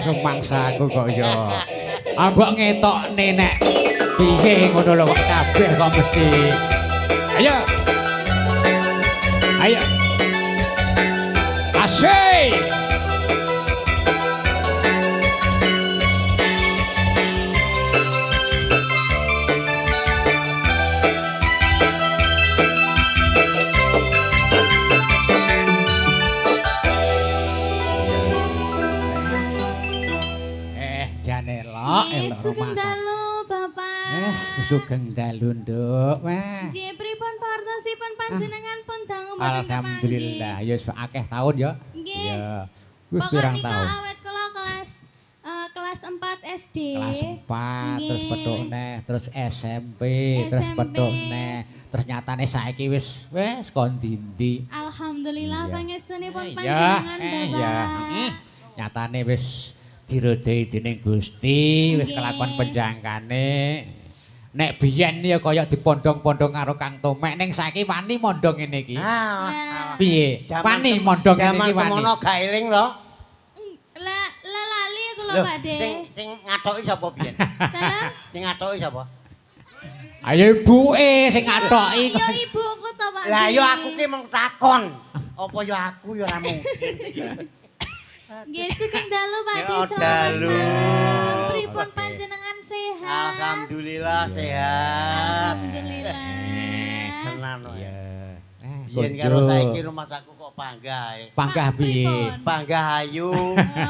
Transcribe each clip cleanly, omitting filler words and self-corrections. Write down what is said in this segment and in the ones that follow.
Rumangsaku kok yo. Ambok ngetokne nek piye ngono lho kok kabeh kok mesti. Ayo. Ayo. Asik. Sugeng dalu, Bapak. Sugeng dalu, Nduk. Wah. Nggih, pripun partosipun panjenengan pun dangu mboten kepanggih. Alhamdulillah, ya wis akeh taun ya. Nggih. Ya. Wis pirang taun? Awet kula kelas 4 SD. Kelas 4, terus petuk neh, terus SMP, terus petuk neh. Terus nyatane saiki wis kon ndi-ndi. Alhamdulillah pangestunipun panjenengan, Bapak. Nyatane wis dirodhi dening Gusti, wis kelakon penjangkane. Nek biyen ya kaya dipondhong-pondhong karo Kang Tomek, ning saiki wani mondhong ngene iki. Piye? Wani mondhong ngene iki wani. Jaman semono gak eling to? Lah lali kula, Pak De. Sing ngathoki sapa biyen? Dalam? Sing ngathoki sapa? Ayo ibuke sing ngathoki. Ya ibuku to, Pak. Lah ya aku ki mung takon. Apa ya aku ya ora mungkin. Nggih, sugeng dalu Pak De, Ya, selamat dalu. malam. Pripun Oke. panjenengan sehat? Alhamdulillah sehat. Alhamdulillah. Tenan kok. Iya. Biyen karo saiki rumah saku kok panggah. Panggah piye? Pripun? Panggah ayu,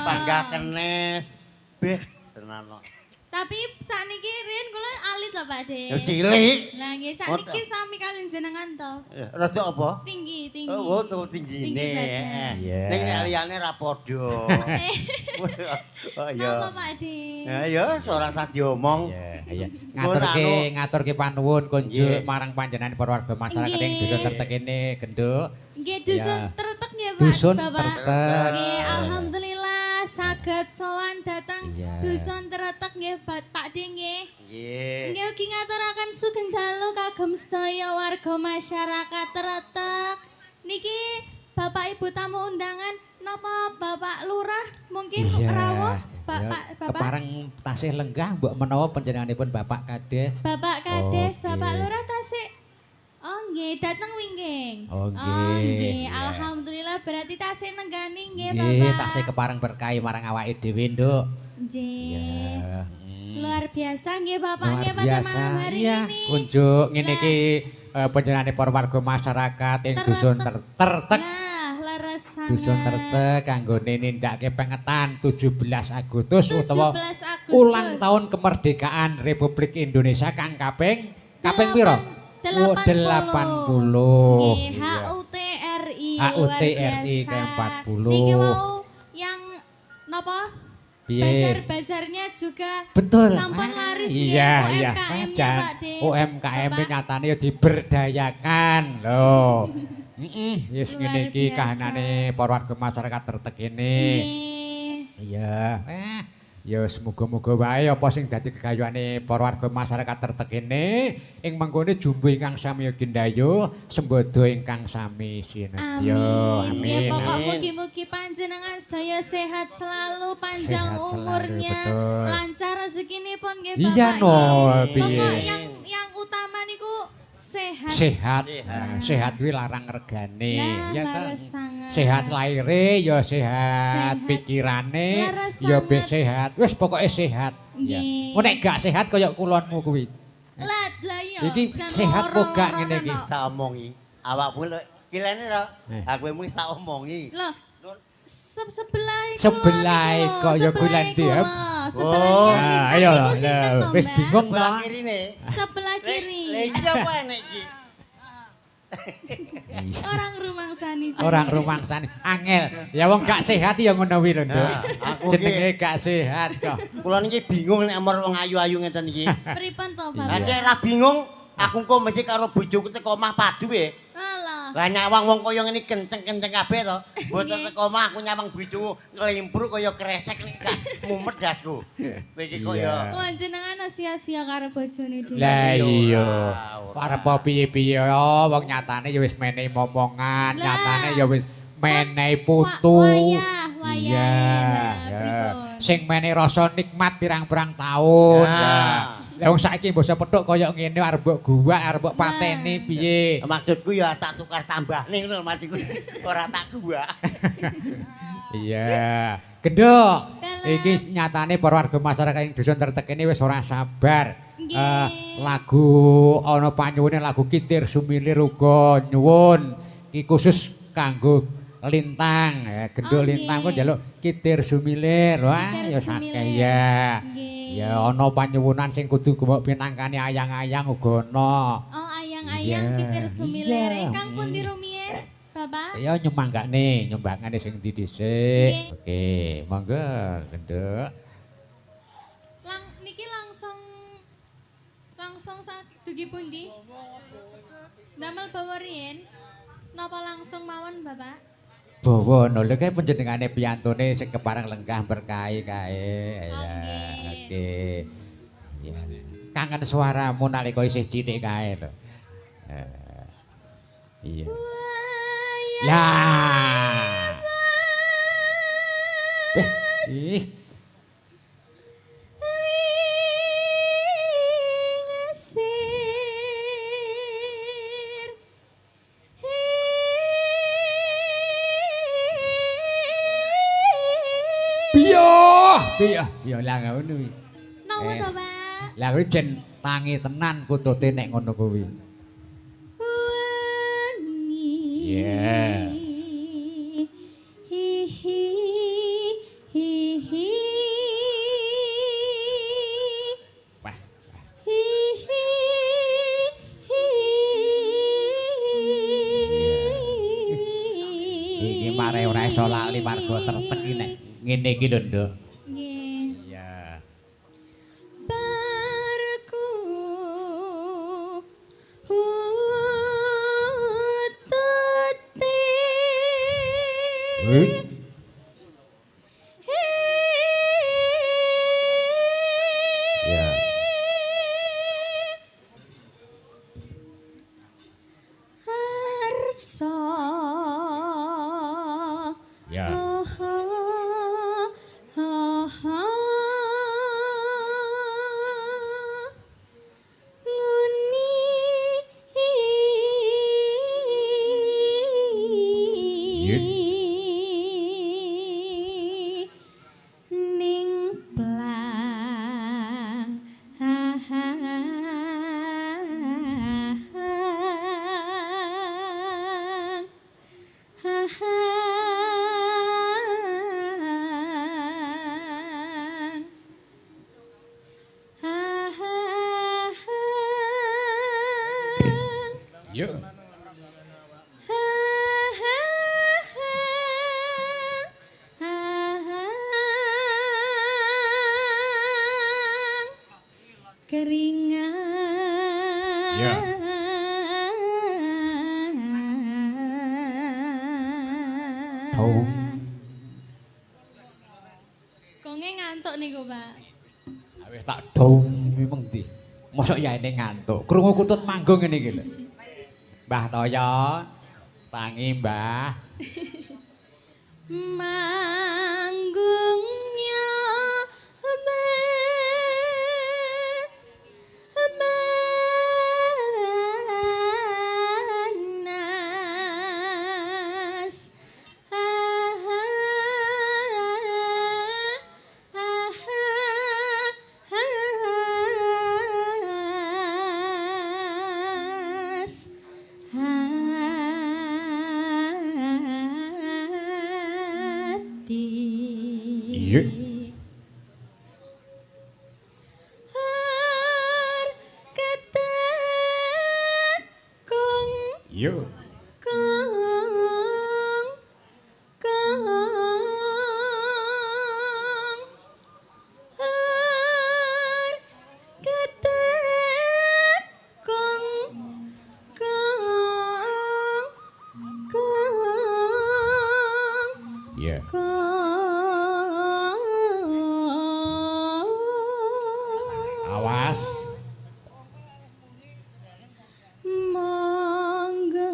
panggah kenes. Beh, tenan kok. Tapi sakniki riyen kula alit lho Pak De. Ya cilik. Lah nggih sakniki sami kalih jenengan to. Rada apa? Tinggi. Oh, tuh tinggi Tinggi ini. badan. Iya. Ning nek liyane ra padha. Oh iya. Napa Pak De? Ya ora usah diomong. Iya. Ngaturke panuwun kunjuk marang panjenengan para warga masyarakat ing dusun Tertek kene, Genduk. Nggih dusun Tertek nggih Pak. Dusun Bapak. Tertek. Nggih alhamdulillah saged sowan dhateng Iya. dusun Tertek nggih Pak De nggih. Nggih. Nggih ugi ngaturaken sugeng dalu kagem sedaya warga masyarakat Tertek. Niki Bapak Ibu tamu undangan napa Bapak Lurah mungkin rawuh Bapak. Kepareng tasih lenggah mbok menawa panjenenganipun Bapak Kades. Bapak Kades, Oke. Bapak Lurah tasik. Oh nggih, dateng wingging. Oh, nggih. nggih. Iya. Alhamdulillah berarti tasik nenggani nggih, Nggih, Bapak. tasih kepareng berkahi marang awake dhewe, Nduk. Nggih. Iya. Luar biasa nggih Bapak Luar nggih pada biasa. malam hari Iya, ini. kunjuk ngene iki panjenengane para warga masyarakat ing dusun Tertek. Nah, leres sangat. Dusun Tertek kanggone nindakake pengetan 17 Agustus 17 utawa Agustus. ulang tahun kemerdekaan Republik Indonesia kang kaping piro? 80. Nggih, HUTRI. HUTRI ke-40. Niki mau yang napa? Piye? Bazar-bazarnya juga Betul. sampun laris nggih, Iya, iya. UMKM-nya Pak De. UMKM Bapak. nyatane ya diberdayakan lho. Wis Luar ngene iki biasa. kahanane para warga masyarakat Tertek kene. Nggih. Iya. Ya semoga-moga wae apa sing dadi gegayuhane para warga masyarakat Tertek kene ing mengkone jumbo ingkang sami gindayu, sembodo ingkang sami sinedya. Amin. Ya Amin. pokok mugi-mugi panjenengan sedaya sehat selalu, panjang Sehat selalu, umurnya, betul. lancar rezekinipun nggih Bapak. Iya no, nggih. piye. Pokok yang utama niku sehat. Sehat, sehat kuwi larang regane. Nah, Ya ta? leres sangat. Sehat laire ya sehat, Sehat. pikirane Leres ya sangat. sehat. Wis pokoke sehat. Ya. Nggih. Nek gak sehat kaya kulonmu kuwi. Lah iya. Iki jan sehat kok gak loro-loro ngene iki? no. Tak omongi. Awakmu lho kilene to. Eh. Aku wis tak omongi. Loh, sebelah Sebelah kok ya bulan tiap. Oh, ayo wis bingung Sebelah to. kirine. Sebelah kiri. Lah iki apa enek iki? Orang rumangsani. Orang rumangsane angel. Ya wong gak sehat ya ngono kuwi lho, Nduk. Nah, aku Jenenge gak sehat kok. Kula niki bingung nek amar wong ayu-ayu ngeten iki. Pripun to, Lah Bapak? nek ra bingung, aku kok mesti karo bojoku teko omah padu e. Alah. Lah nyawang wong kaya ngene kenceng-kenceng kabeh to. Mboten Nggih. teko omah aku nyawang bojoku nglimbruk kaya kresek nek gak mumet dasku. Kowe iki kaya Wah, jenengan sia-sia karo bojone dhewe. Lah iya. Ora. Arep piye-piye wong nyatane ya wis menehi momongan, Lah. nyatane ya wis menehi putu. Wayah wayahe. Iya. Sing mene rasa nikmat pirang-pirang taun. Lah wong saiki mbok pethuk kaya ngene arep mbok guwak, arep mbok pateni piye? Maksudku ya tak tukar tambahne ngono Mas iku. Ora tak guwak. Iya. Gendok. Iki nyatane para warga masyarakat ing dusun Tretek ini wis ora sabar. Lagu ana panyuwune lagu Kitir Sumilir uga nyuwun. Iki khusus kanggo Lintang. Gendok Lintang kok njaluk Kitir Sumilir. Wah, ya sakeh ya. Ya ana panyuwunan sing kudu mbok pinangkani ayang-ayang uga ana. Oh, ayang-ayang Kitir Sumilir. Kang pundi rumiyin, Bapak? Ya nyumbangane sing ndi dhisik. Oke, monggo Genduk. Niki langsung dugi pundi? Damel bawa riyen. Napa langsung mawon, Bapak? Bawa no lho kae panjenengane piyantune sing kepareng lenggah berkahi kae. Ya, oke. Ya. Kangen suaramu nalika isih cilik kae lho. Iya. Lah. Ih. Piye lah ngono kuwi. Napa to, Pak? Lah kuwi jen tangi tenan kutute nek ngono kuwi. Yeah. Wah. Iki mare ora iso lali warga Tretek iki nek ngene iki lho, Nduk. Nggih. Iya. Barku Hei. Ya. Arsa. Ya. Yuk. Keringat. Ya. Tahu. Konge ngantuk niku, Pak. Wis tak dong memang ndi. Mosok ya ini ngantuk. Krungu kutut manggung ngene iki lho. Mbah Toyo, tangi Mbah. Manggungnya manas. Iya. Iya. Iya. Awas. Mangga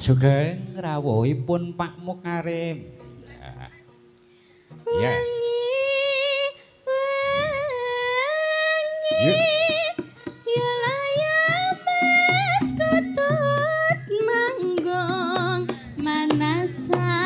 Sugeng rawuhipun Pak Mukarim. Ya. Wengi ya layang mas kutut manggong manasati.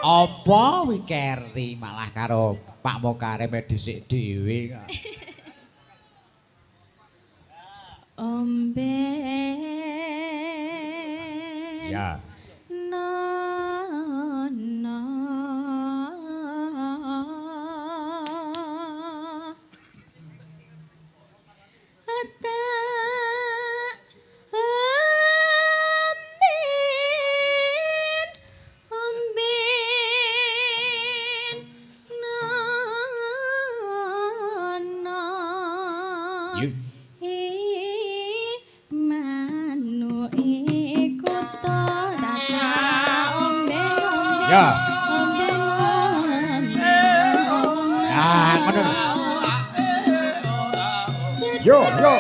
Apa wikeri malah karo Pak Mukarim dhisik dhewe kok. Omben. Ya. Nono. Ata. Ya. Ah, ngono. Yo, yo.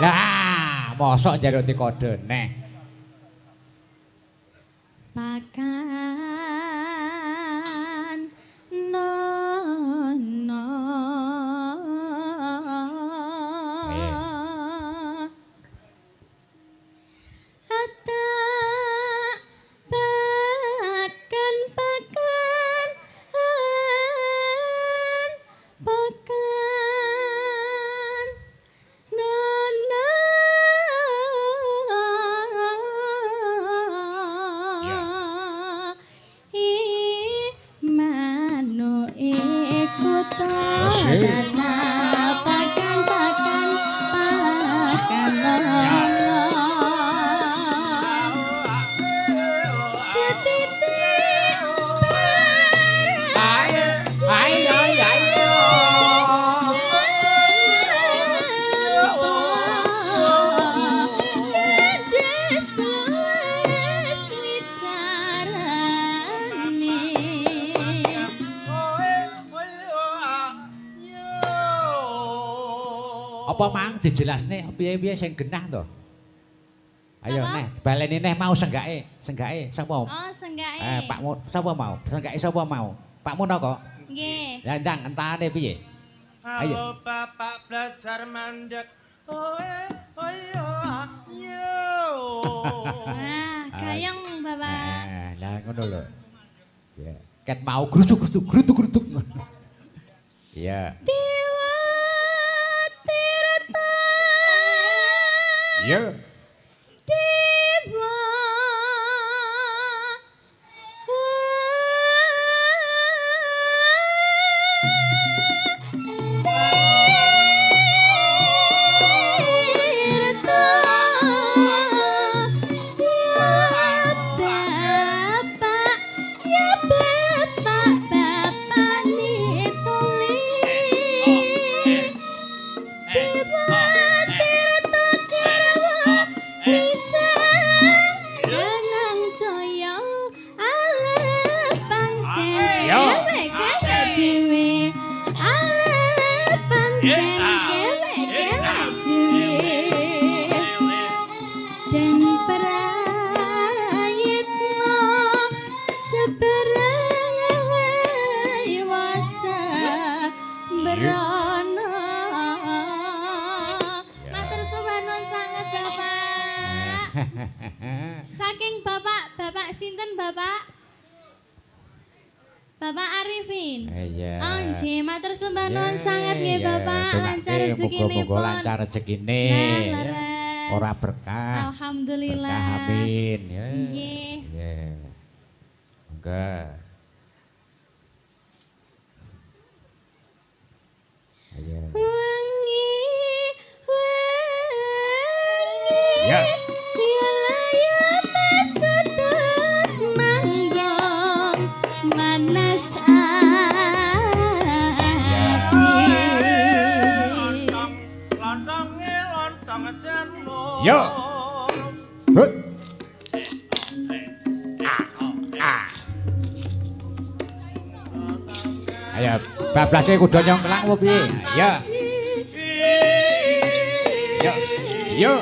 Lah, mosok njaluk dikode neh. Makan nono. Ata pakan pakan pakan nono. Mano iku to pakan pakan pakan nono. Setitik Ayo. Apa mang dijelasne piye-piye sing genah to? Ayo Apa? neh, baleni neh mau senggake sapa? Oh, senggake. Pak sapa mau? Senggake sapa mau? Pak Muno kok. Nggih. Lah ndang entane piye? Ayo. Halo Bapak belajar mandek. Oe, oyo, yo. Wah, gayeng Bapak. Lah ngono lho. Ya, ket mau grutuk. Iya. Dewa Tirta. Iya. Dewa. Tirta. Ya Bapak nitoli. Dewa Tirta Kirawa Wisang Danang Jaya Alep pancen kewe dhewe Alep pancen kewe dhewe Den prayitna seberang wasa berana. Matur suwun sanget Bapak. Saking Bapak sinten Bapak? Bapak Arifin. Iya. Oh nggih, matur suwun sanget nggih Bapak, lancar rezekinipun. Muga-muga lancar rezekine. Laras. Ora berkah. Alhamdulillah. Berkah amin ya. Nggih. Iya. Monggo. Ayo. Wangi, Ya. ya layar mas ketut manggong manas Yo. Hut. Ayo, bablase kudu nyongklang apa piye? Ayo. Yo. Yo.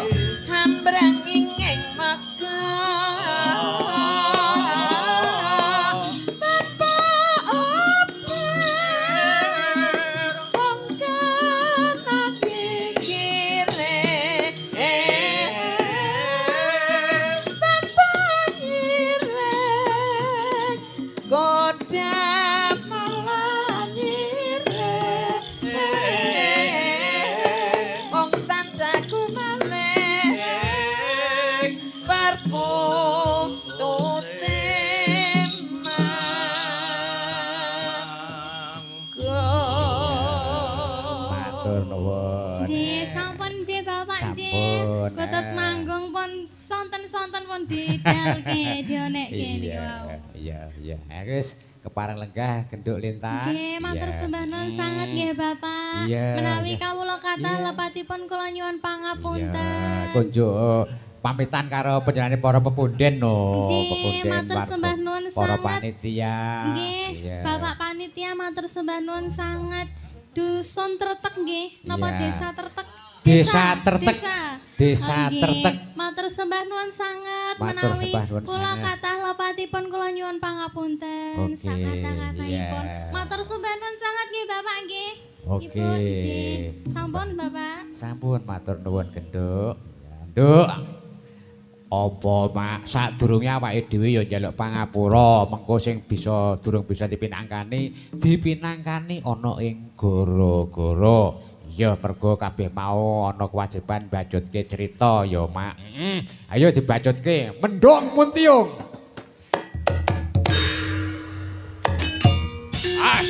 Hambrang ingeng maka tanpa oper ongkan kikire tanpa nyirek goda malah nyirek wong tandaku malek perkutute Matur nuwun. Nggih, sampun nggih Bapak nggih. Sampun, Kutut manggung pun sonten-sonten pun didalke dionekke niku wau. Iya. Wis kepareng lenggah genduk lintang. Nggih, matur sembah nuwun sanget nggih Bapak. Iya, Menawi iya. kawula kathah Iya. lepatipun kula nyuwun pangapunten. Iya, kunjuk pamitan karo panjenengane para pepunden no. Nggih, matur warga, sembah nuwun para sanget. panitia. Nggih, Iya. Bapak panitia matur sembah nuwun sanget. Dusun Tretek nggih, napa Iya. desa Tretek? Desa Tretek. Desa Nggih. Tretek. Matur sembah nuwun sanget Matur menawi sembah nuwun kula sanget. kathah lepatipun kula nyuwun pangapunten Oke, sakatah-kathahipun. iya. Matur sembah nuwun sanget nggih Bapak nggih. Oke. Ibu nggih. Sampun Bapak. Sampun matur nuwun genduk. Nduk. Apa mak sadurunge awake dhewe ya njaluk pangapura, mengko sing bisa durung bisa dipinangkani ana ing gara-gara. Iya, mergo kabeh mau ana kewajiban mbajutke cerita ya, Mak. Ayo dibajutke. Mendong Muntiung. As.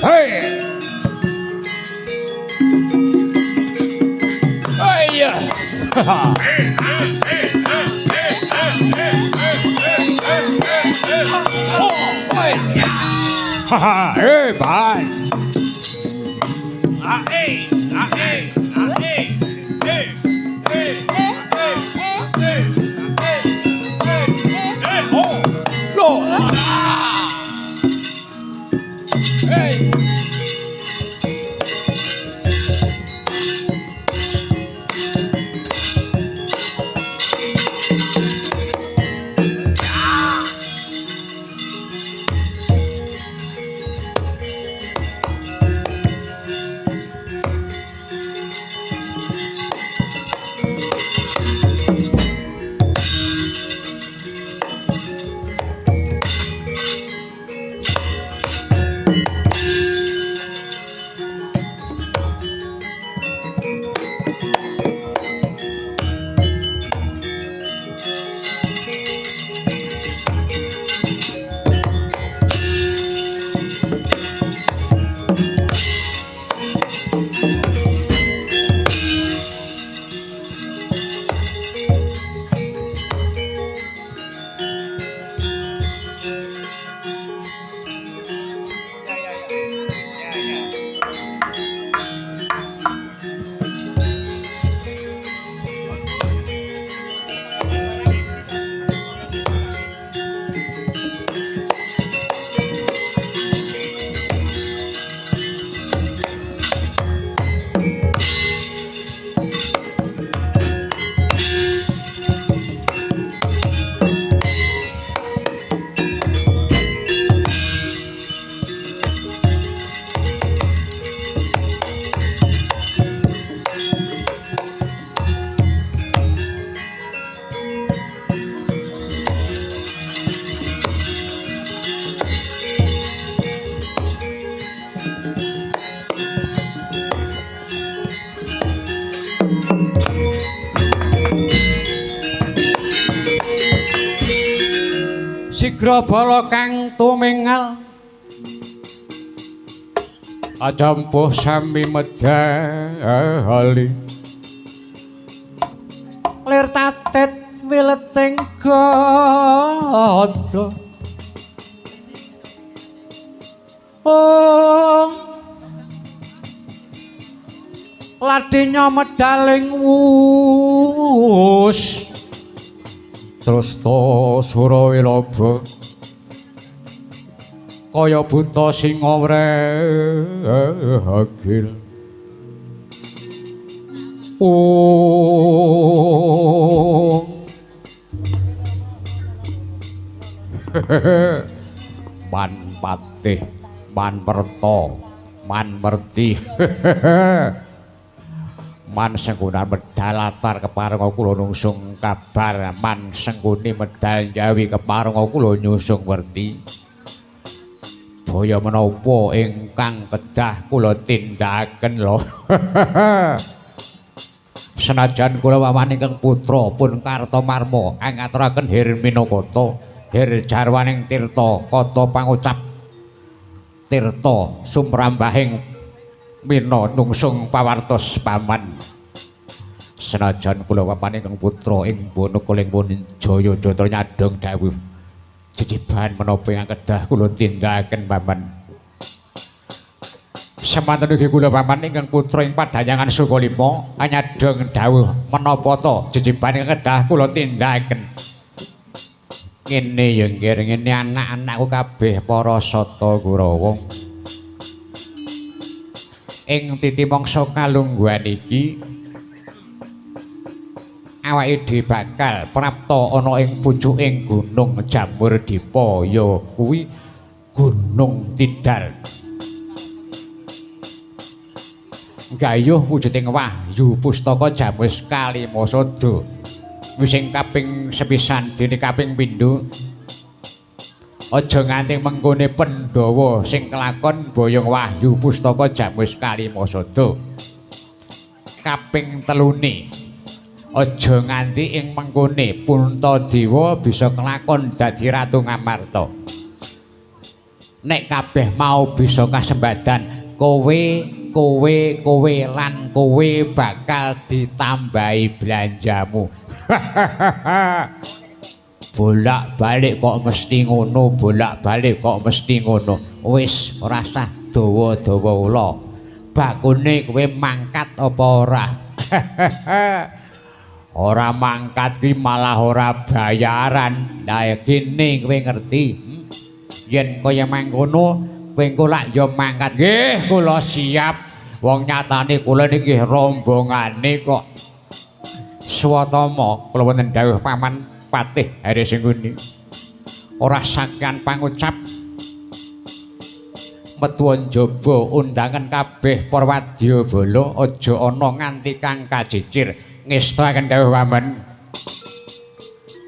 Hey! Hey, bye. Sigra bala kang tumingal aja empuh sami medhali lir tatet wileting gada oh ladinya medaling wus terus to Surawilaba kaya buta singa wregil man patih man merta man merti man senggunan medal latar kepareng kula nungsung kabar man sengguni medal jawi kepareng kula nyusung werti baya menapa ingkang kedah kula tindakaken lho senajan kula wawan ingkang putra pun Kartamarma angaturaken Hirminakata hir jarwaning tirta kata pangucap tirta sumrambahing mina nungsung pawartos paman senajan kula papan ingkang putra ing bono kuling pun jaya jatra nyadong dawuh jejiban menapa ingkang kedah kula tindakaken paman semanten ugi kula paman ingkang putra ing Padanyangan Sukalima nyadong dawuh menapa ta jejiban ingkang kedah kula tindakaken ngene ya nggih ngene anak-anakku kabeh para sata Kurawa ing titi mangsa kalungguhan iki awake dhewe bakal prapta ana ing pucuking Gunung Jamurdipa ya kuwi Gunung Tidar gayuh wujuding wahyu pustaka Jamus Kalimasada wis sing kaping sepisan dene kaping pindho aja nganti mengkone Pandhawa sing kelakon boyong wahyu pustaka Jamus Kalimasada kaping telune aja nganti ing mengkone Puntadewa bisa kelakon dadi Ratu Ngamarta nek kabeh mau bisa kasembadan kowe lan kowe bakal ditambahi belanjamu bolak-balik kok mesti ngono bolak-balik kok mesti ngono wis ora usah dawa-dawa ula bakune kowe mangkat apa ora ora mangkat ki malah ora bayaran lah kene kowe ngerti yen kaya mangkono kowe engko lak ya mangkat nggih kula siap wong nyatane kula niki rombongane kok swatama kula wonten dawuh paman Patih Hari Singguni ora sakean pangucap metu njaba undangan kabeh para wadyabala aja ana nganti kang kacicir ngestaken dawuh paman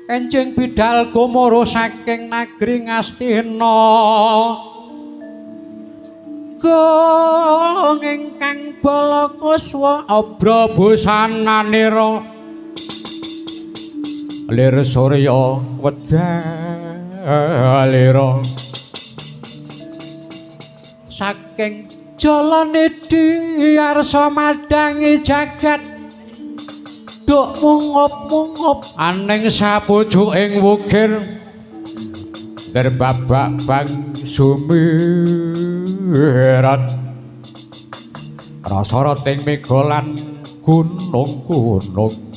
enjing bidal gumara saking nagri Ngastina gong ingkang balakuswa abra busananira lir surya wedalira saking jalane diarsa madangi jagat duk mungup-mungup aning sapucuking wukir terbabak bang sumirat rasa rating megolan gunung-gunung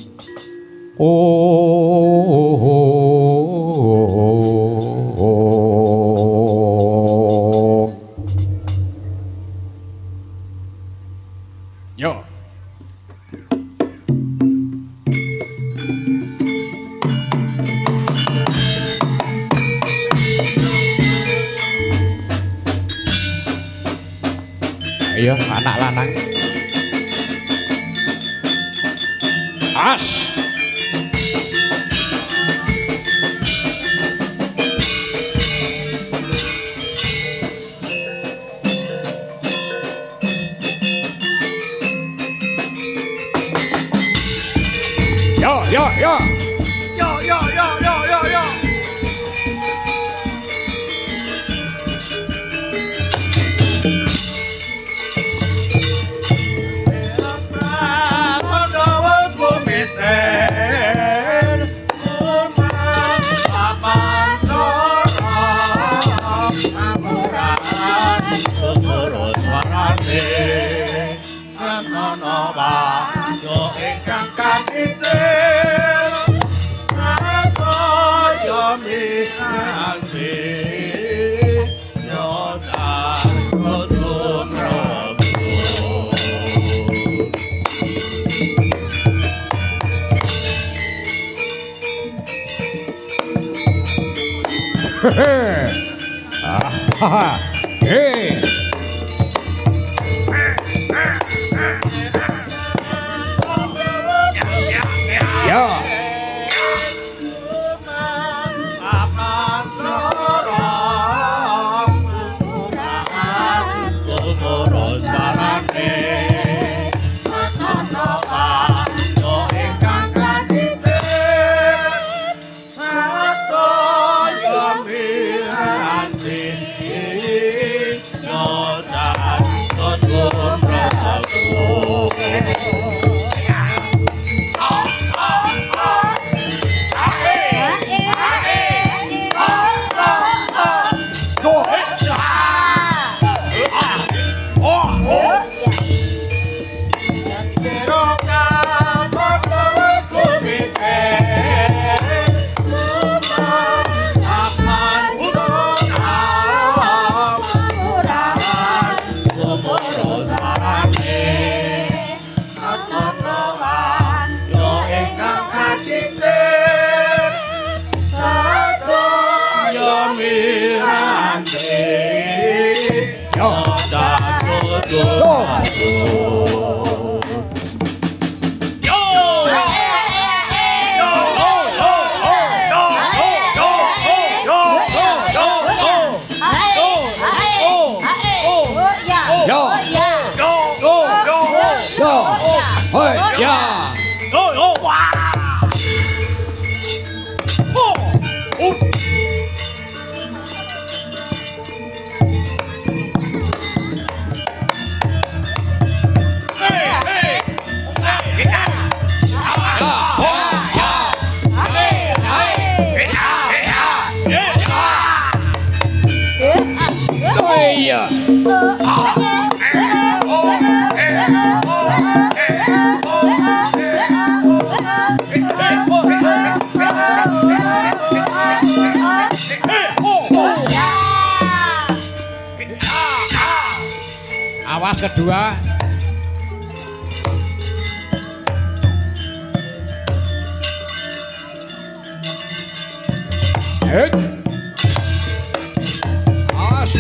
yo ayo anak lanang as Yo. Hey. Yo. Awas kedua. Awas.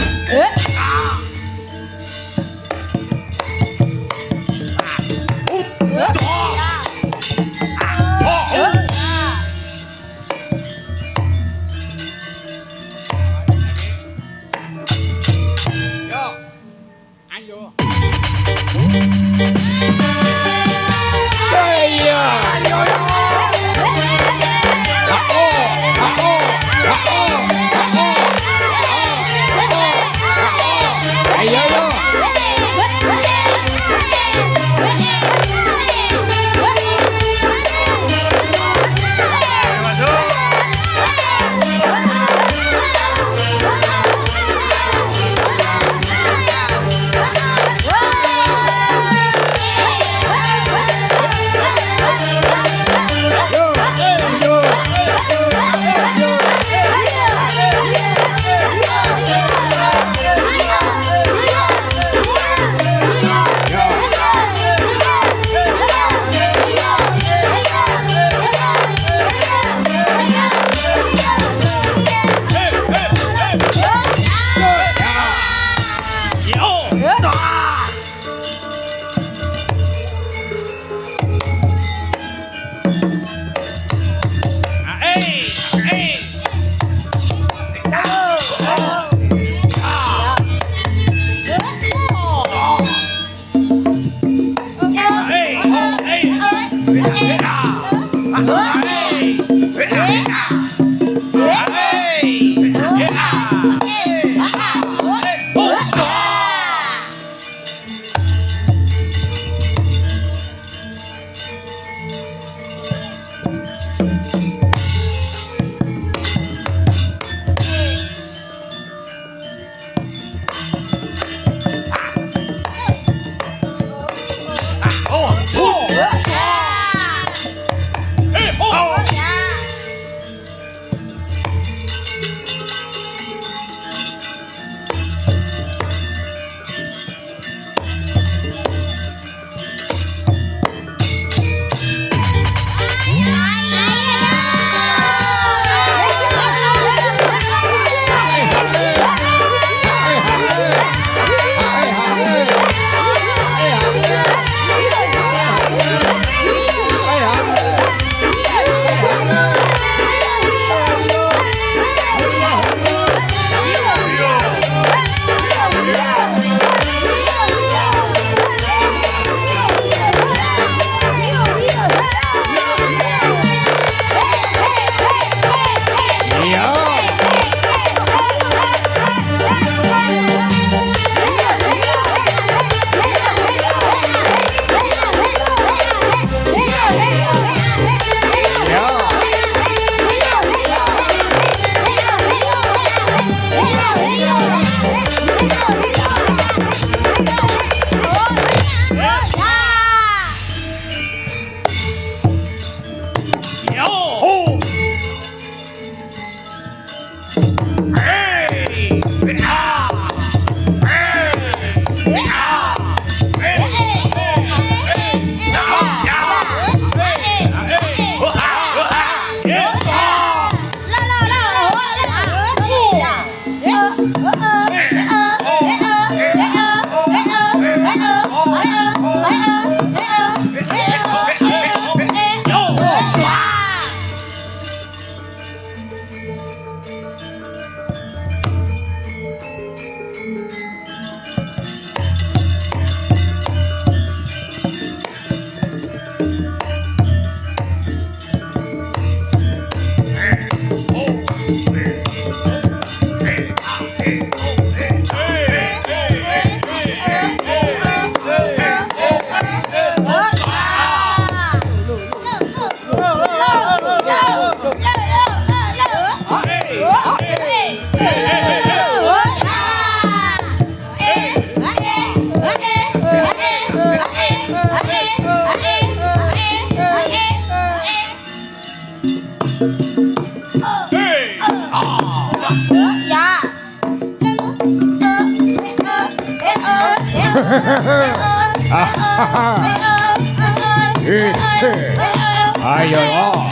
Ayo lo.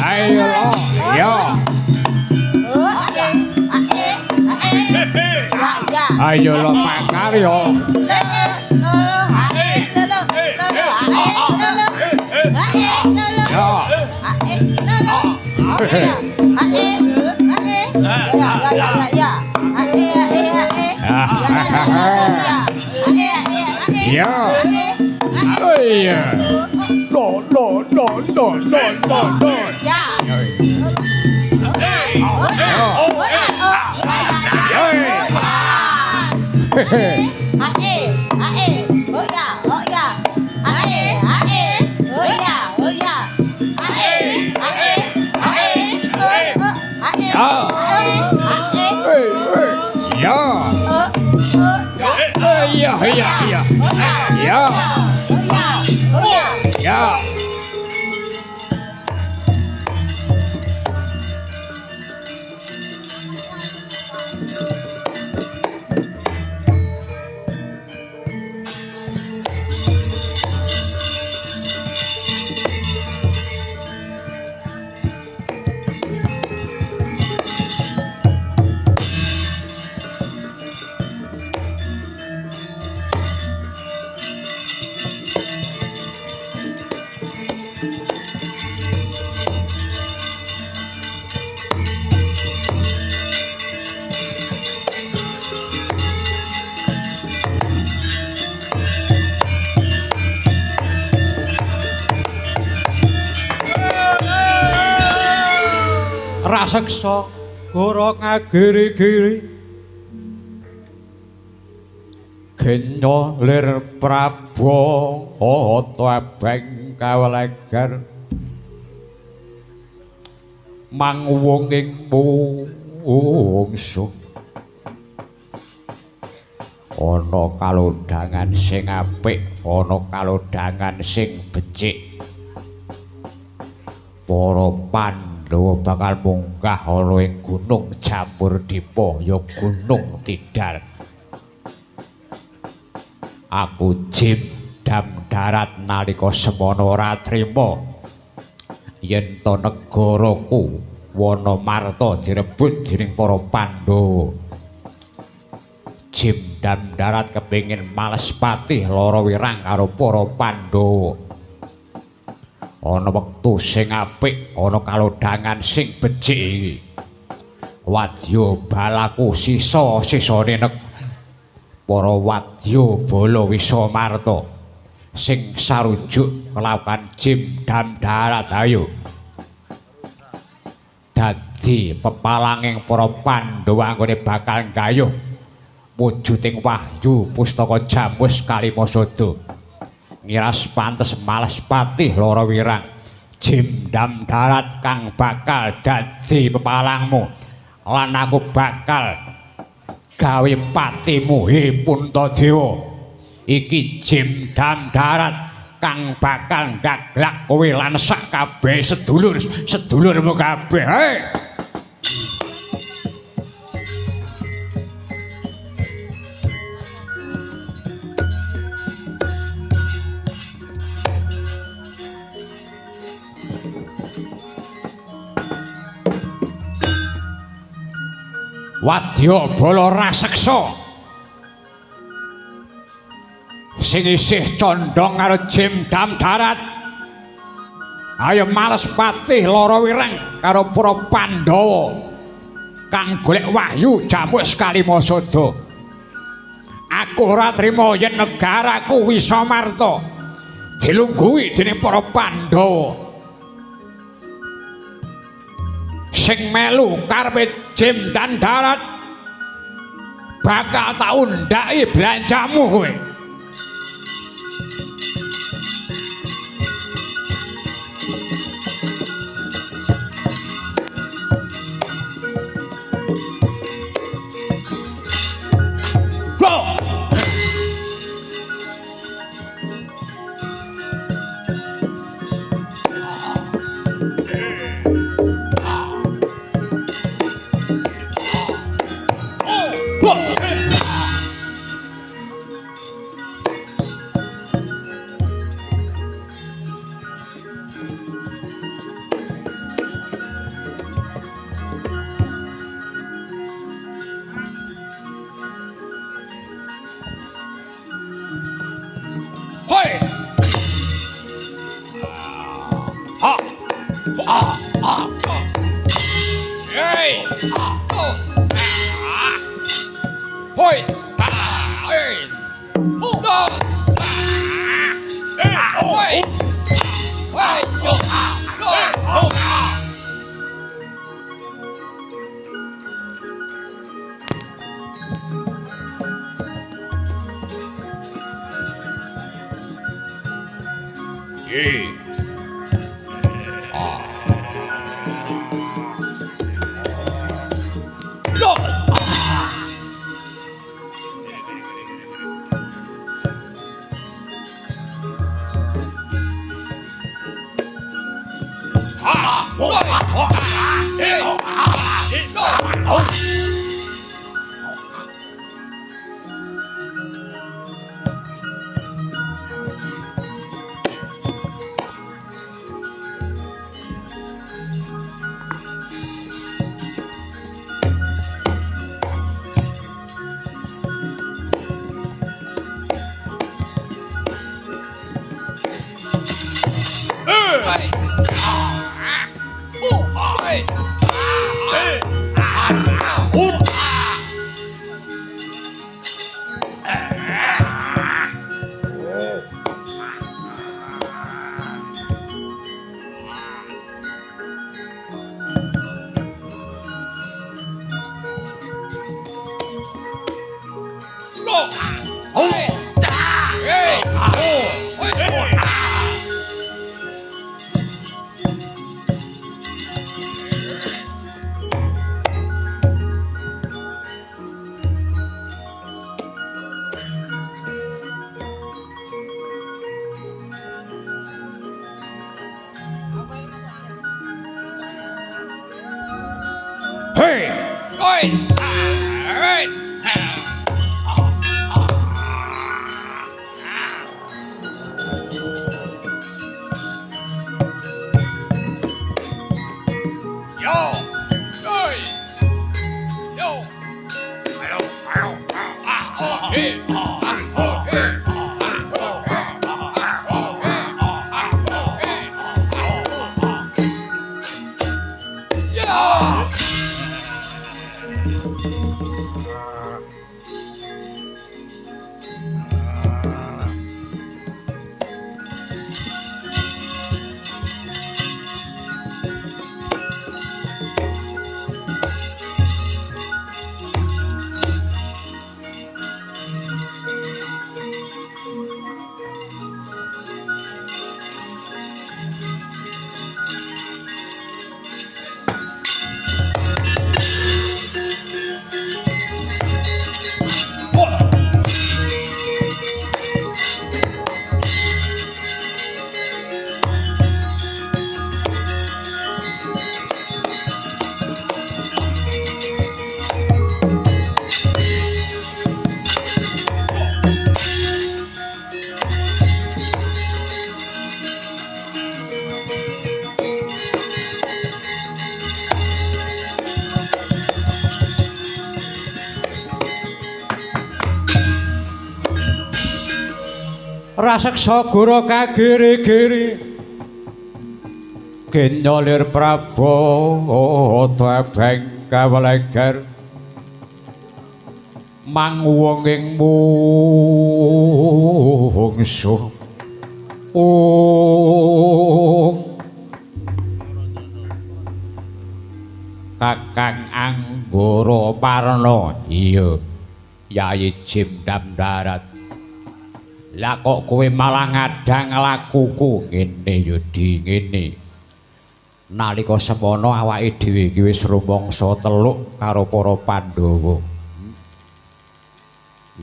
Ayo lo. Yo. Ayo lo makaryo. Ya. Oh iya. No. Ya. Raseksa goro ngagiri-giri genya lir Prabowo tabeng kawelegar mangwung ing mungsuh ana kalodhangan sing apik ana kalodhangan sing becik para Pandhawa bakal munggah ana ing Gunung Jamburdipa ya Gunung Tidal. Aku Jim Dam Darat nalika semana ora trima yen to negaraku Wanamarta direbut dening para Pandhawa. Jim Dam Darat kepengin males patih lara wirang karo para Pandhawa. Ana wektu sing apik, ana kalodhangan sing becik iki. Wadya balaku sisa-sisane para wadya bala Wisamarta sing sarujuk kelawan Jim Dam Darat ayo. Dadi pepalanging para Pandhawa anggone bakal gayuh wujuding wahyu pustaka Jambus Kalimasada. Ngiras pantes males patih lara wirang Jim Dam Darat kang bakal dadi pepalangmu lan aku bakal gawe patimu Puntadewa. Iki Jim Dam Darat kang bakal gaglak kowe lan sak kabeh sedulurmu kabeh. Hei. Wadya bala raseksa sing isih condhong karo Jim Dam Darat ayo males patih lara wirang karo para Pandhawa kang golek wahyu Jambus Kalimasada. Aku ora trima yen negaraku Wisamarta dilungguhi dening para Pandhawa sing melu karepe Jim Dam Darat bakal tak undhaki blanjamu kowe. Raseksa gura kagiri-giri genyolir Prabowo tebeng kaweleger manguwunging mungsuh Kakang Anggara Parna iya Yayi Jimdam Darat. Lah kok kowe malah ngadang lakuku ngene ya di ngene. Nalika semana awake dhewe iki wis rumangsa teluk karo para Pandhawa.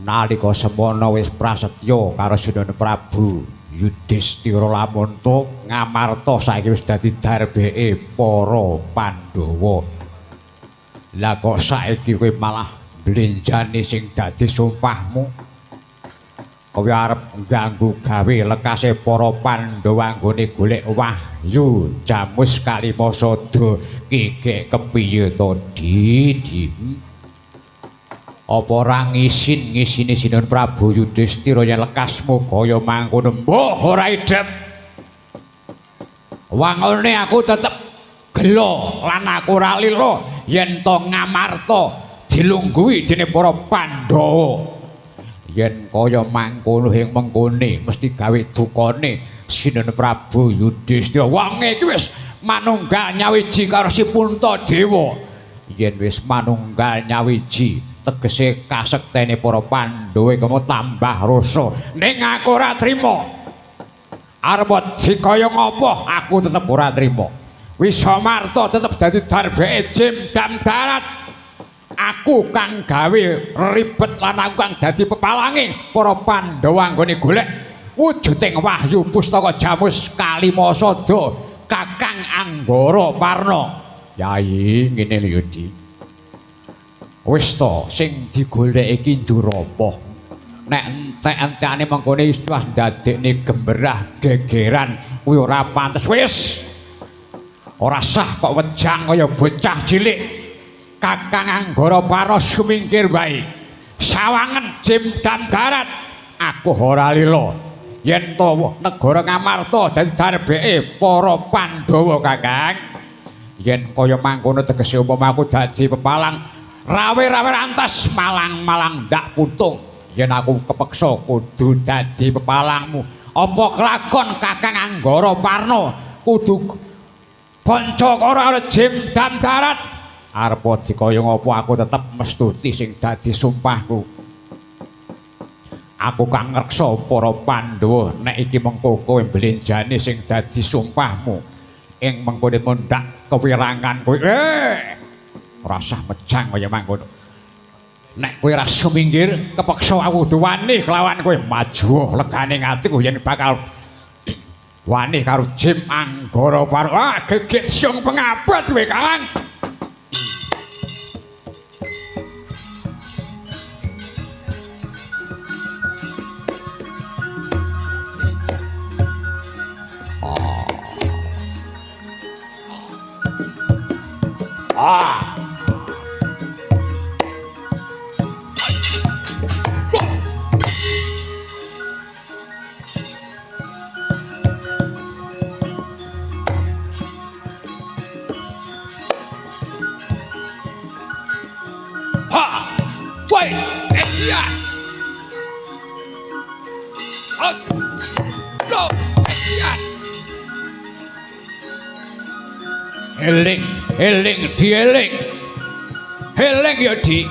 Nalika semana wis prasetya karo Sunana Prabu Yudhistira Lamonta ngamarta saiki wis dadi darbeke para Pandhawa. Lah kok saiki kowe malah blenjani sing dadi sumpahmu? Kowe arep ngganggu gawe lekase para Pandhawa anggone golek wahyu Jamus Kalimasada kikek kepiye to Didi? Apa ora ngisin-ngisini Sinuhun Prabu Yudhistira yen lekasmu kaya mangkono? Mbah ora idep. Wangone aku tetep gelo lan aku ora lila yen to ngamarta dilungguhi dening para Pandhawa. yen kaya mangkono ing mengkone mesti gawe dukane Sinten Prabu Yudhistira. Wong iki wis manunggal nyawiji karo si Puntadewa. Yen wis manunggal nyawiji tegese kasektene para Pandhawa kemo tambah rasa. Ning aku ora trima. Arep dikaya ngapa aku tetep ora trima. Wisamarta tetep dadi darbeke Jemdam Darat. Aku kang gawe ribet lan aku kang dadi pepalange para Pandhawa anggone golek wujuding Wahyu Pustaka Jamus Kalimasada Kakang Anggara Parna. Yai ngene lho Di. Wis to sing digoleki iki njur apa? Nek entek-entekane mengkone istilah ndadekne gemberah gegeran kuwi ora pantes wis. Ora sah kok wejang kaya bocah cilik. Kakang Anggara Parna sumingkir wae. Sawangen Jemdam Darat aku ora lila yen to negara Ngamarta dadi darbeke para Pandhawa Kakang. Yen kaya mangkono tegese umpama aku dadi pepalang rawe-rawe rantas malang-malang ndak putung. Yen aku kepeksa kudu dadi pepalangmu. Apa kelakon Kakang Anggara Parna kudu bonco karo Jemdam Darat. Arep dikaya ngapa aku tetep mestuti sing dadi sumpahku. Aku kang ngreksa para Pandhawa nek iki mengko kowe mblenjane sing dadi sumpahmu. Ing mengkone mundhak kewirangan kowe. Ora usah mejang kaya mangkono. Nek kowe ora suminggir kepeksa aku kudu wani kelawan kowe maju legane atiku yen bakal wani karo Jim Anggara Parna. Gegit siung pengabot kowe Kang. Eling, eling, dieling. Eling ya, Di.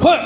Edan.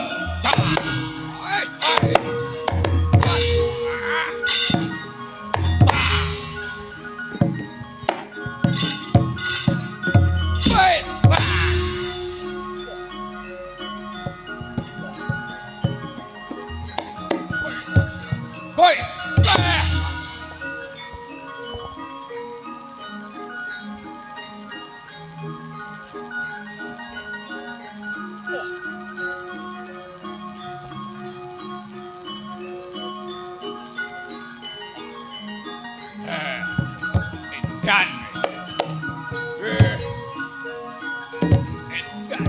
Edan.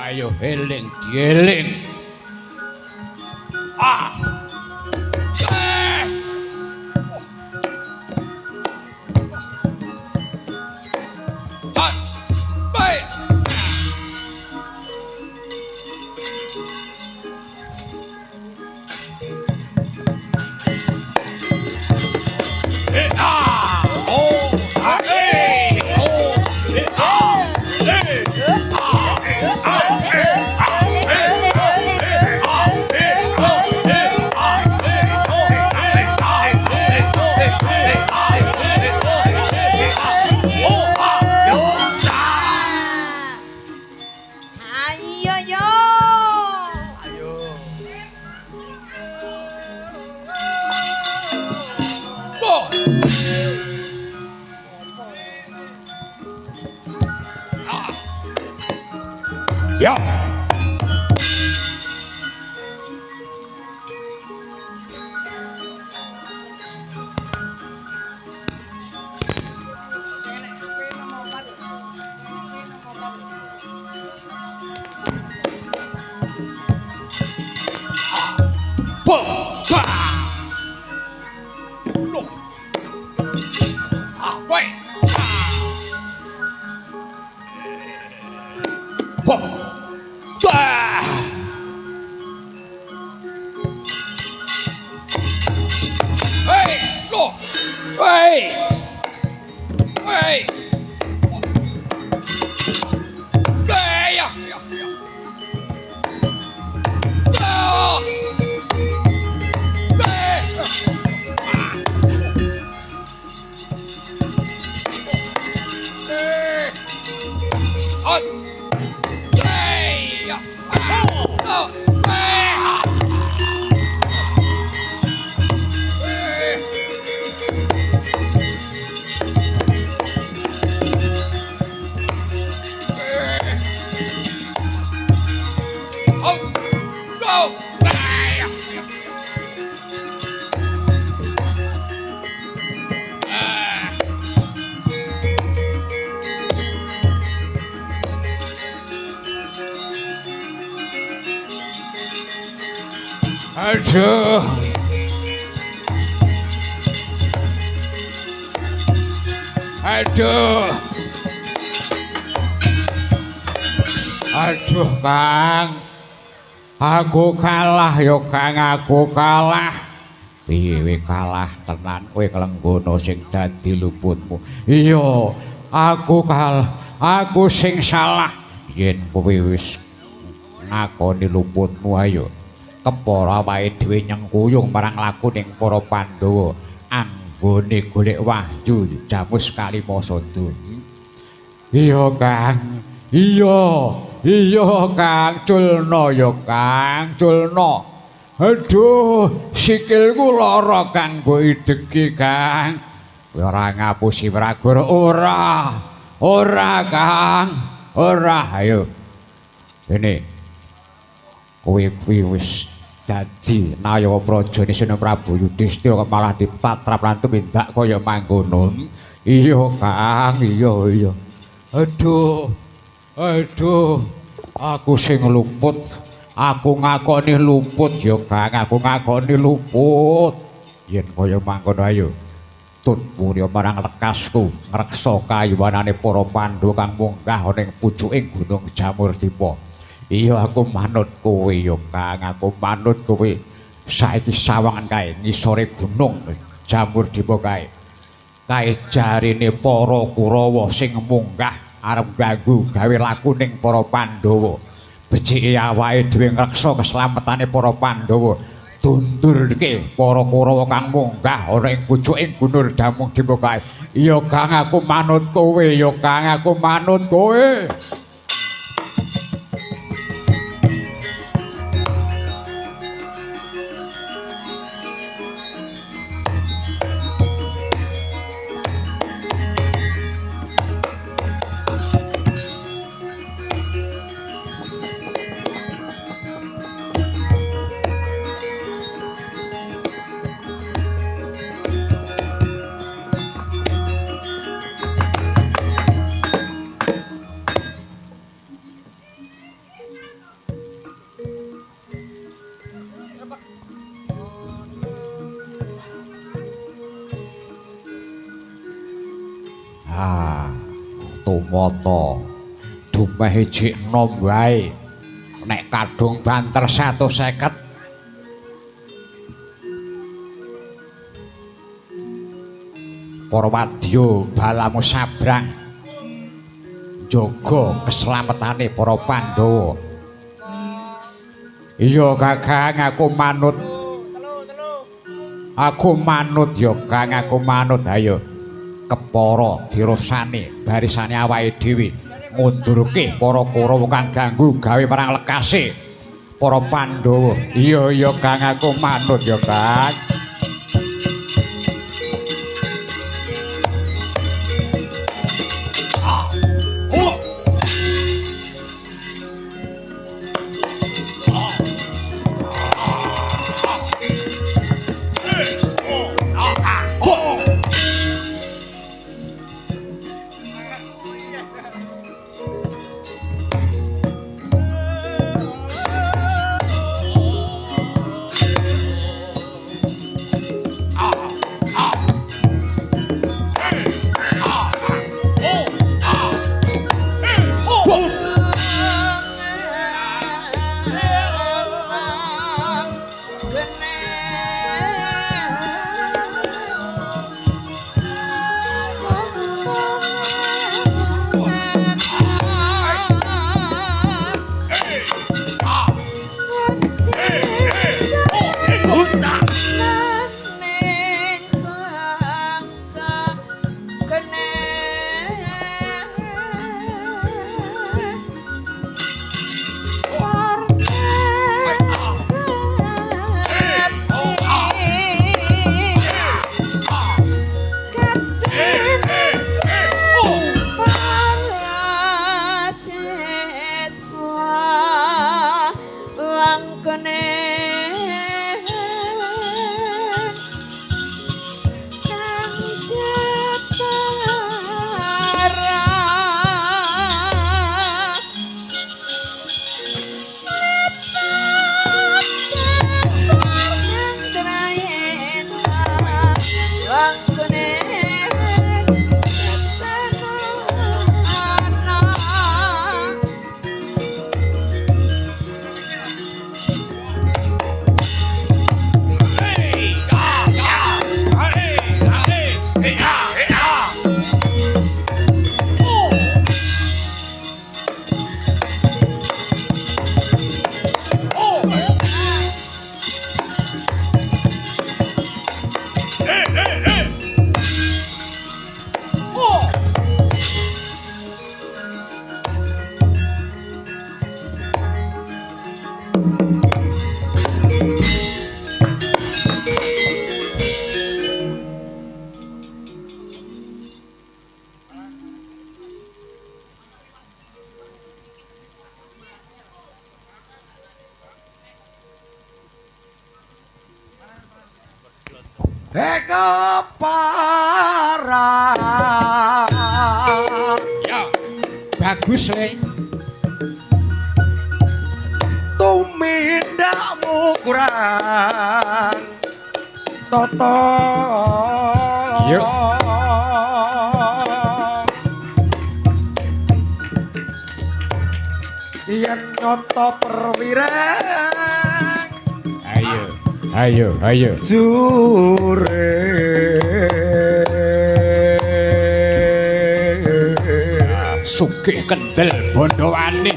Ayo eling dieling. Ah. Ya. Aduh. Aduh. Aduh, Kang. Aku kalah yo, Kang, aku kalah. Piye kalah tenan kowe kelenggono sing dadi luputmu. Iya, aku kalah. Aku sing salah. Yen kowe wis ngakoni luputmu ayo. Kepara wae dhewe nyengkuyung marang lakuning para Pandhawa anggone golek wahyu Jamus Kalimasada. Iya, Kang. Iya. Iya, Kang. Culna ya, Kang. Culna. Aduh, sikilku lara Kang mbok ideki, Kang. Kowe ora ngapusi Pragara ora. Ora, Kang. Ora. Ayo. Dene. Kowe kuwi wis dadi Nayawa Prajane Sena Prabu Yudhistira kok malah ditatrap lan tumindak kaya mangkono. Iya, Kang, iya. Aduh. Aku sing luput. Aku ngakoni luput ya, Kang. Aku ngakoni luput. Yen kaya mangkono ayo. Tutmu ya marang lekasku ngreksa kayuwanane para Pandhawa kang munggah ning pucuking Gunung Jamurdipa. Iya aku manut kowe ya Kang, aku manut kowe. Saiki sawangan kae ngisore gunung Jamurdipa kae. Kae jarine para Kurawa sing munggah arep ganggu gawe lakuning para Pandhawa. becike awake dhewe ngreksa keslametane para Pandhawa. Dundurke para Kurawa kang munggah ana ing pucuking Gunung Damung dibukae. Ya Kang aku manut kowe, ya Kang aku manut kowe. Tumata dumeh jik enom wae nek kadung banter 150 para wadya balamu sabrang jaga keslametane para Pandhawa. Iya Kakang aku manut ya Kang aku manut. Ayo kepara dirosane barisane awake dhewe ngundurke para Kurawa kang ganggu gawe perang lekase para Pandhawa. Iya ya Kang aku manut ya Kang. Eka parang. Ya. Bagus le. Tumindakmu kurang. Toto. Yuk. Yen nyoto perwirang. Ayo. Jure. Sugih kendel Bondowani.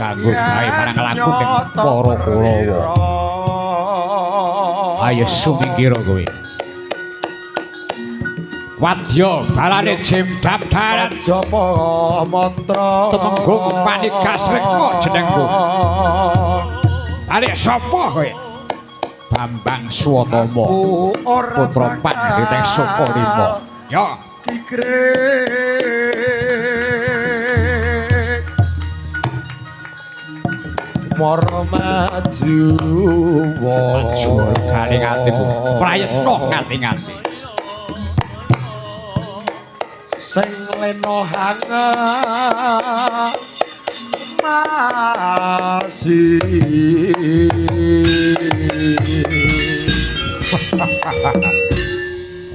kanggo gawe marang laku ning para Kurawa. Ayo sumingkira kowe. Wadya balane jemdap darat japa mantra temenggung panikas rekma jenengku. Arek sapa kowe? Bambang Swatama putra Pandhita Sukarima. Ya Kikrek mara maju Jur garing atimu prayitna ngati-ngati. sing lena hangat masih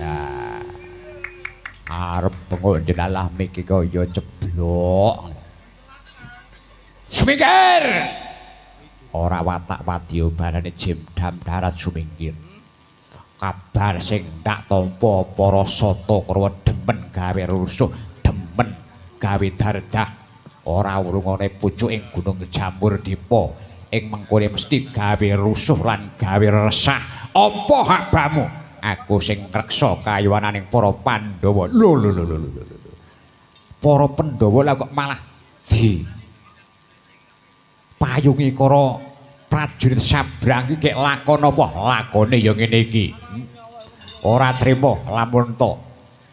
ya arep pengonden alah miki kaya ceblok. Sumingkir. Ora watak wadya barane jemdam darat sumingkir. Kabar sing ndak tampa para sata Kurawa demen gawe rusuh, demen gawe dardah. Ora urungane pucuking Gunung Jamur Dipa ing mengkone mesti gawe rusuh lan gawe resah. Apa hakmu? Aku sing ngreksa kayuwananing para Pandhawa. Lho. Para Pandhawa lah kok malah payungi para prajurit sabrang iki kek lakon apa? Lakone ya ngene iki. Ora trima lamun to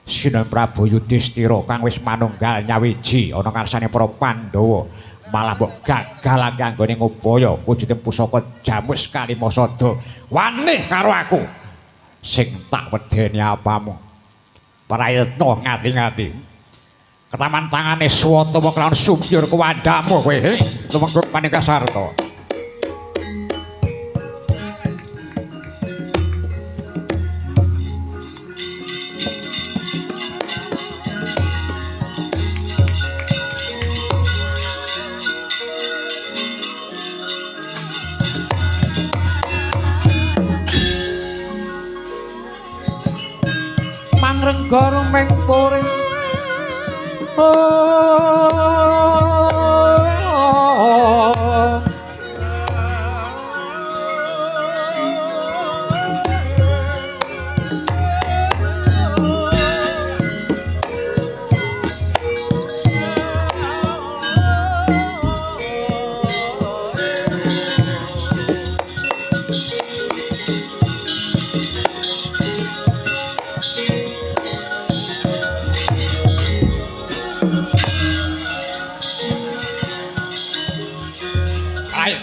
Sinan Prabu Yudhistira kang wis manunggal nyawiji ana ngarsane para Pandhawa malah mbok gagal anggone ngupaya wujude pusaka Jamus Kalimasada. Wani karo aku sing tak wedeni apamu. Prayitna ngati-ngati. Ketaman tangane Swatama kelawan Sumpyur kuwandamu kowe. Tumenggung Panikasarta. Mangrenggara mengpuring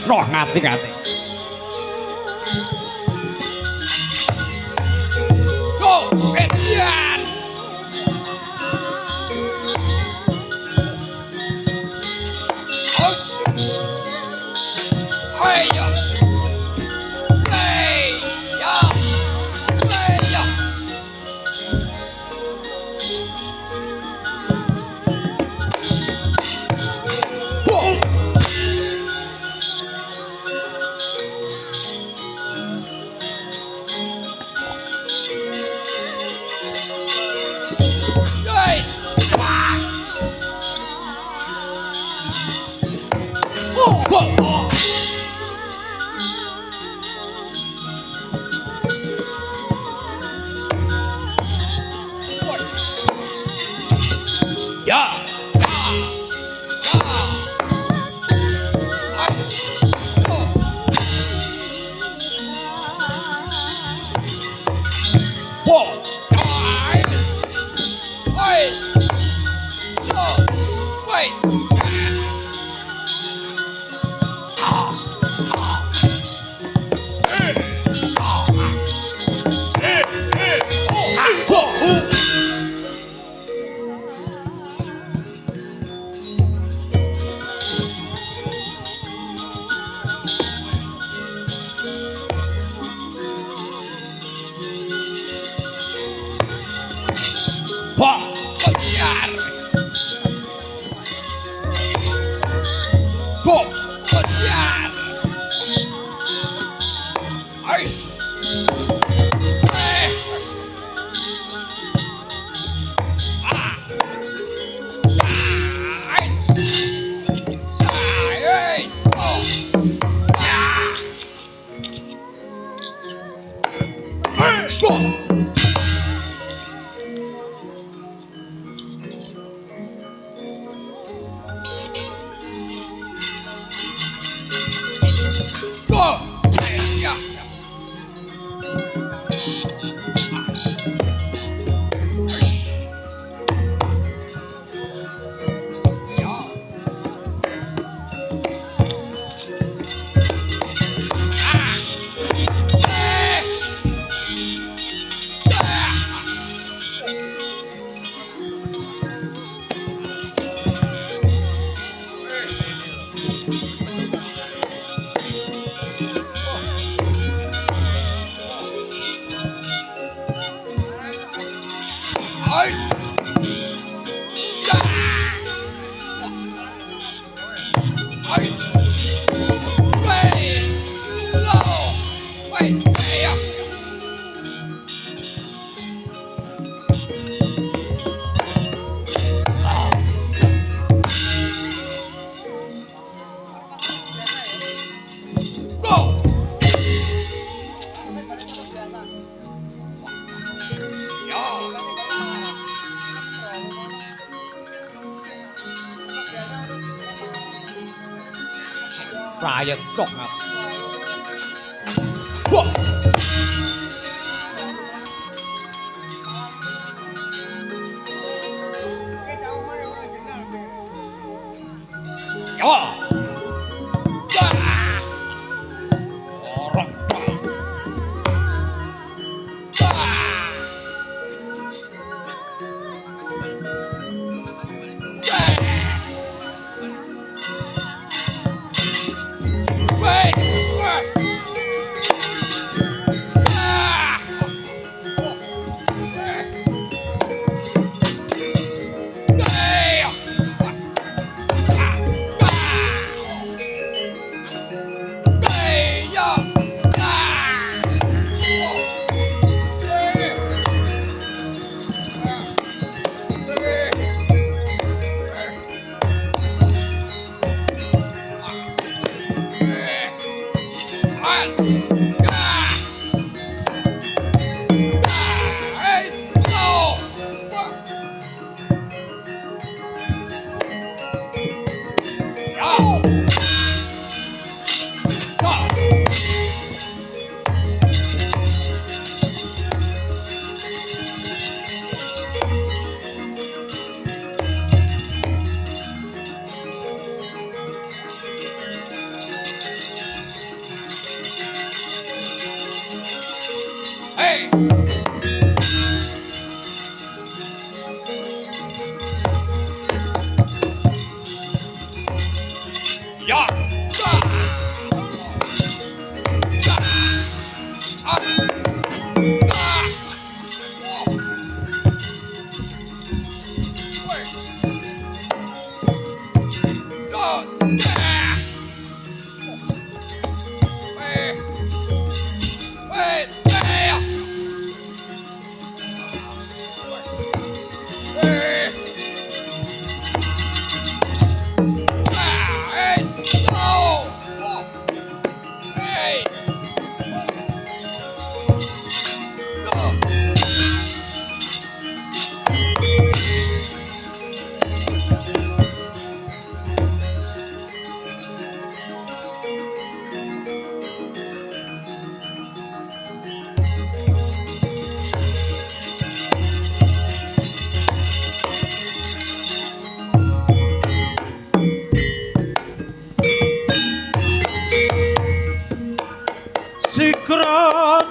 roh ngati-ngati. Go, Edian! Ayo! Whoa! Die! Oi! Rayet tok.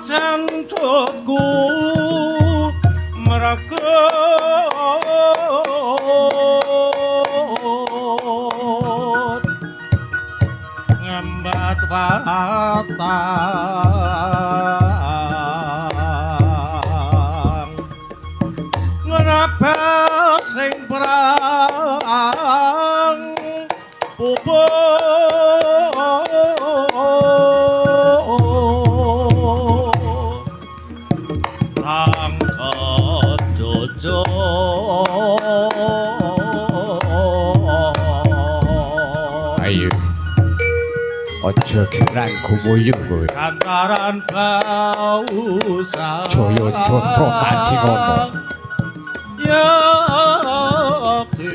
cantutku merakut ngembat batang ngerapel sing perang Ayo, ojo kirang gumuyu. kowe. Kantaran bausa. Jaya Jatra Kandhingana. Yakti.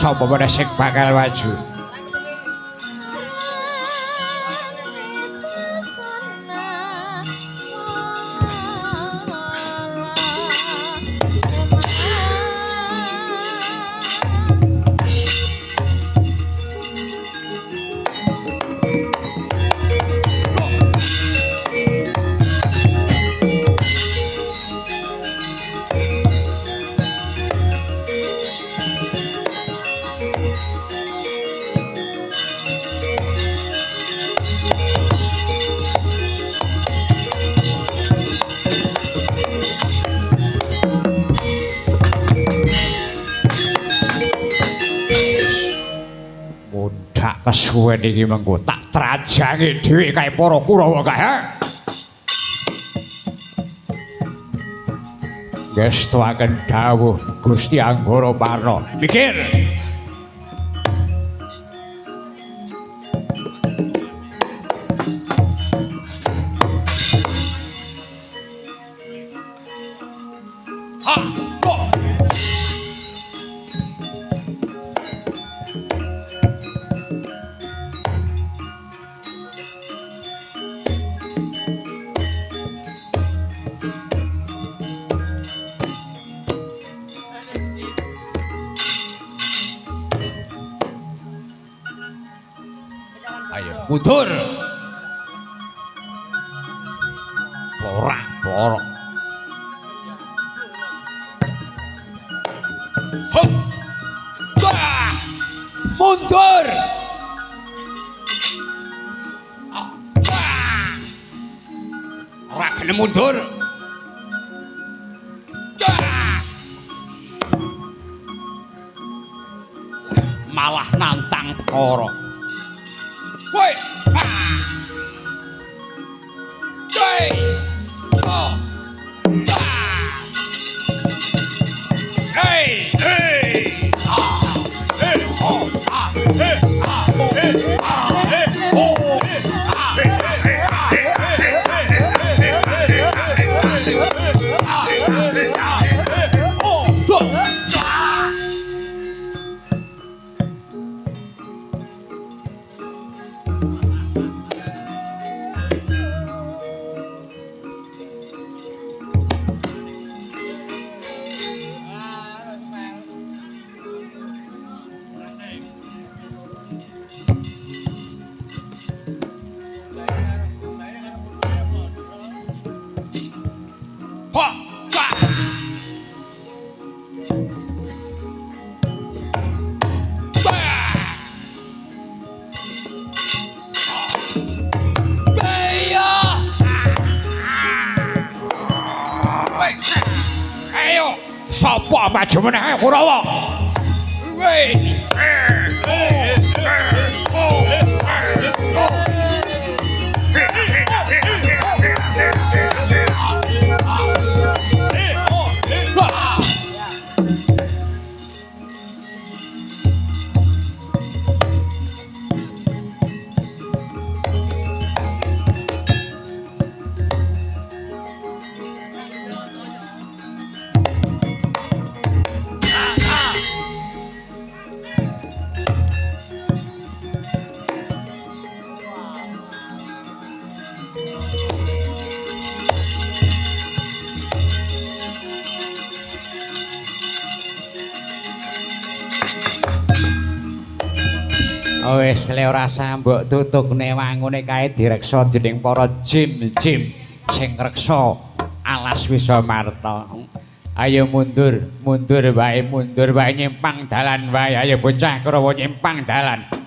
Sapa meneh sing bakal maju? Kesuwen iki mengko tak trajangi dhewe kae para Kurawa kae. Gestuaken dawuh Gusti Anggara Parna. Mikir. Mundur. Porak-porok. Hop. Bah. Mundur. Ora kena mundur. Malah nantang perkara. Woi. Sapa maju meneh Kurawa? Wis le ora sambok tutukne wangune kae direksa dening para jim-jim sing reksa alas Wisamarta. Ayo mundur wae nyimpang dalan wae. Ayo bocah Kurawa nyimpang dalan.